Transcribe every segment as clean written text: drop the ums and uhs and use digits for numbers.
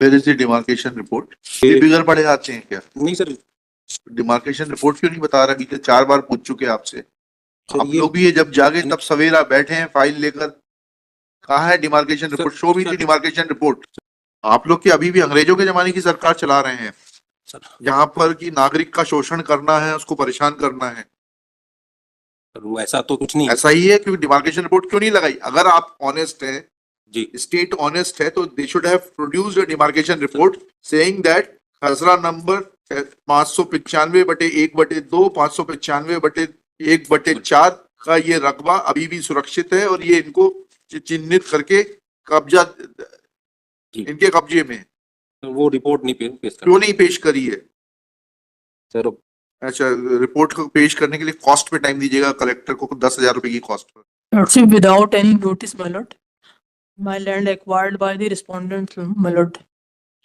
Where is the demarcation report? ये बिगड़ पड़े आते हैं क्या? नहीं सर, डिमार्केशन रिपोर्ट क्यों नहीं बता रहा? अभी तो 4 बार पूछ चुके हैं आपसे। सर आप ये लोग भी ये जब जागे तब सवेरा बैठे हैं फाइल लेकर। कहाँ है डिमार्केशन रिपोर्ट? शो भी थी डिमार्केशन रिपोर्ट। आप लोग की अभी भी अंग्रेजों के जमाने की सरकार चला रहे हैं, सर यहाँ पर कि नागरिक का शोषण करना है, उसको परेशान करना है। वो ऐसा तो कुछ नहीं ऐसा ही है, क्योंकि डिमार्केशन रिपोर्ट क्यों नहीं लगाई? अगर आप ऑनेस्ट हैं, जी। स्टेट ऑनेस्ट है, तो they should have produced a demarcation report saying that खसरा नंबर 595/1/2 595/1/4 का ये रकबा अभी भी सुरक्षित है और ये इनको चिन्हित करके कब्जा इनके कब्जे में है। तो वो रिपोर्ट नहीं पेश कर क्यों नहीं पेश करी है? सर? अच्छा, रिपोर्ट को पेश करने के लिए कॉस्ट पे टाइम दीजिएगा कलेक्टर को, 10,000 रुपए की cost per. Lordship, without any notice, my lord, my land acquired by the respondent, my lord.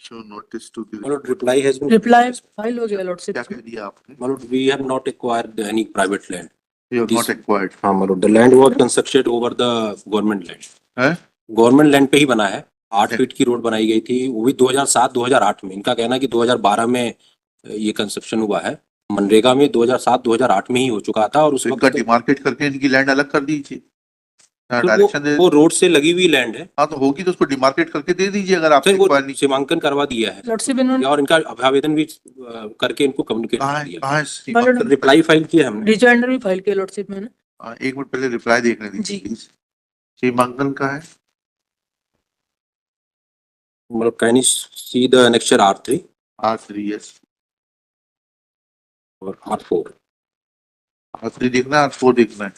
Show notice to My lord, reply has been Reply file हो गया lordship. क्या कह दिया आपने? My lord, we have not acquired any private land. You have not acquired. हाँ my lord, the land was constructed over the government land. है? Government land पे ही बना है। 8 है। फीट की रोड बनाई गई थी, वो भी 2007-2008 में। इनका कहना है कि 2012 में ये कंस्ट्रक्शन हुआ है। मनरेगा में 2007-2008 में ही हो चुका था और उस तो इनका वक्त डिमार्केट करके इनकी लैंड अलग कर दीजिए। तो डायरेक्शन दे। वो रोड से लगी हुई लैंड है हाँ, तो होगी तो उसको डिमार्केट करके दे दीजिए अगर आप सर। वो नहीं। सीमांकन करवा दिया है Lordship, इन्होंने और इनका अभिवेदन भी करके इनको कम्युनिकेट कहाँ कर है? दिया। कहाँ है? Lord, रिप्लाई फाइल किया हमने। रिजॉइंडर भी फाइल किया lordship मैंने। एक मिनट पहले रिप्लाई देखने दीजिए जी। प्लीज। सीमांकन का है? मतलब can you see the annexure R3 R3 yes। और R4? R3 देखना है, R4 देखना है।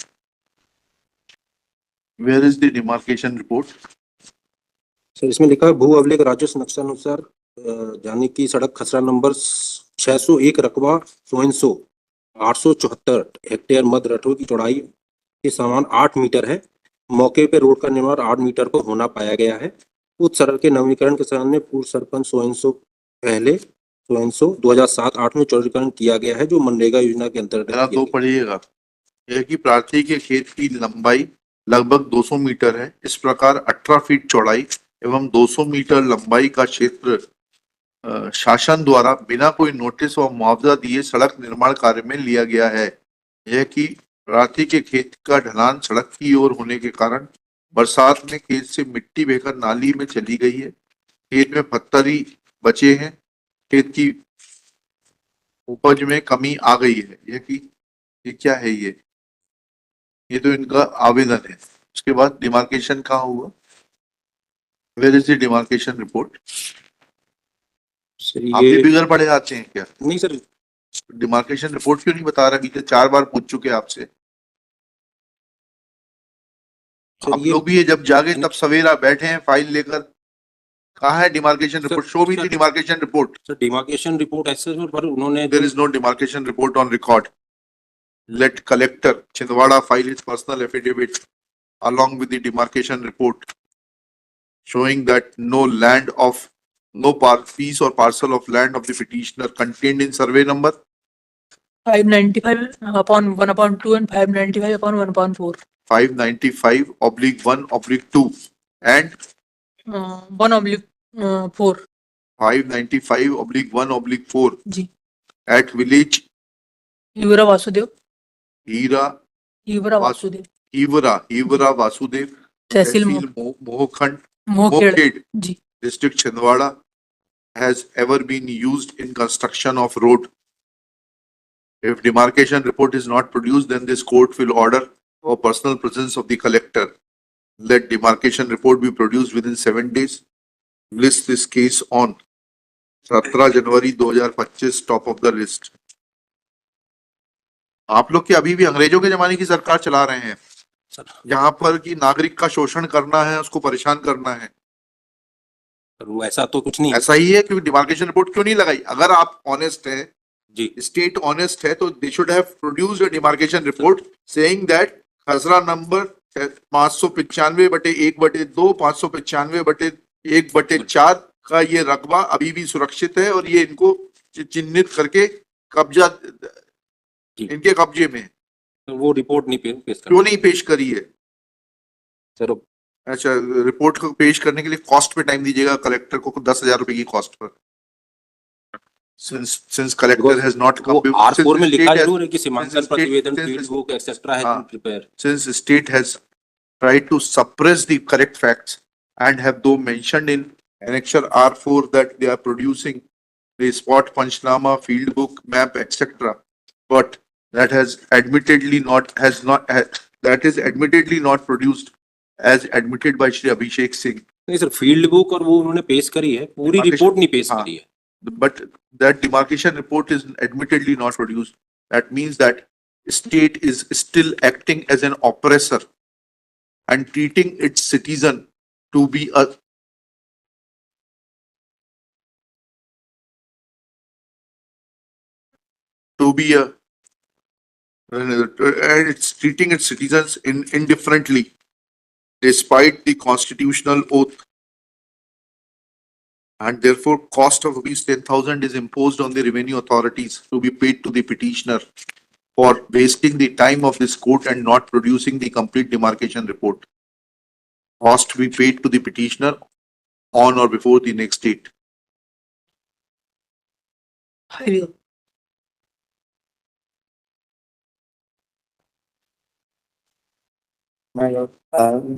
Where is the demarcation report? Sir इसमें लिखा है भू अभिलेख राजस्व नक्शा अनुसार जाने की सड़क खसरा नंबर 601 रकबा सोइनसो 874 हेक्टेयर मध्य रठों की चौड़ाई के समान 8 मीटर है। मौके पे रोड का निर्माण 8 मीटर को होना पाया गया है। उस सड़क के नवीनीकरण के संबंध में पूर्व सरपंच सोइनसो 2007-8 में चौड़ीकरण किया गया है, जो मनरेगा योजना के मेरा अंतर्गत दो पढ़िएगा। यह कि प्रार्थी के खेत की लंबाई लगभग 200 मीटर है। इस प्रकार 18 फीट चौड़ाई एवं 200 मीटर लंबाई का क्षेत्र शासन द्वारा बिना कोई नोटिस व मुआवजा दिए सड़क निर्माण कार्य में लिया गया है। यह कि प्रार्थी के खेत का ढलान सड़क की ओर होने के कारण बरसात में खेत से मिट्टी बहकर नाली में चली गई है। खेत में पत्थर ही बचे हैं। खेत की उपज में कमी आ गई है। यह कि ये क्या है? ये तो इनका आवेदन है। उसके बाद डिमार्केशन कहाँ हुआ? Where is the demarcation report? Sir आप भी ये बिगड़ पड़े आते हैं क्या? नहीं सर, डिमार्केशन रिपोर्ट क्यों नहीं बता रहा? अभी तो 4 बार पूछ चुके हैं आपसे। आप ये लोग भी ये जब जागे तब सवेरा बैठे हैं फाइल लेकर। कहाँ है डिमार्केशन रिपोर्ट? शो भी थी demarcation report. Sir demarcation report ऐसे पर उन्होंने there is no demarcation report on record. Let collector Chhindwara file his personal affidavit along with the demarcation report showing that no land of piece or parcel of land of the petitioner contained in survey number 595/1/2 and 595/1/4. 595/1/2 and 1/4. 595/1/4 जी। at village Yuvra Vasudev. Hira Yuvra Vasudev. Hiwara Vasudev tehsil Mohkhand Mohkhed. Mohkhed ji. district Chhindwara has ever been used in construction of road. If demarcation report is not produced, then this court will order for personal presence of the collector. Let demarcation report be produced within 7 days. List this case on 17 January 2025 top of the list. आप लोग के अभी भी अंग्रेजों के जमाने की सरकार चला रहे हैं, यहाँ पर कि नागरिक का शोषण करना है, उसको परेशान करना है। वो ऐसा तो कुछ नहीं ऐसा ही है, क्योंकि डिमार्केशन रिपोर्ट क्यों नहीं लगाई? अगर आप ऑनेस्ट हैं, जी। स्टेट ऑनेस्ट है, तो they should have produced a demarcation report saying that खसरा नंबर 595/1/2 595/1/4 का ये रकबा अभी भी सुरक्षित है और ये इनको चिन्हित करके कब्जा इनके कब्जे में है। वो रिपोर्ट नहीं पेश कर क्यों नहीं पेश करी है? सर अच्छा, रिपोर्ट को पेश करने के लिए कॉस्ट पे टाइम दीजिएगा कलेक्टर को 10,000 रुपए की cost per. Since collector Because has not come वो before- R4 में since लिखा state has- जरूर है कि सीमांकन since state- prativedan since- field book etcetera has हाँ। Been prepare. since the state has tried to suppress the correct facts and have though mentioned in annexure R4 that they are producing the spot panchnama, field book, map, etc. But that has admittedly that is admittedly not produced as admitted by Shri Abhishek Singh. नहीं sir, field book और वो उन्होंने पेश करी है, पूरी Demarcation- report नहीं पेश हाँ। करी है। But that demarcation report is admittedly not produced. That means that state is still acting as an oppressor and treating its citizen to be a and it's treating its citizens indifferently despite the constitutional oath. And therefore, cost of rupees 10,000 is imposed on the revenue authorities to be paid to the petitioner for wasting the time of this court and not producing the complete demarcation report. Cost to be paid to the petitioner on or before the next date. High My lord,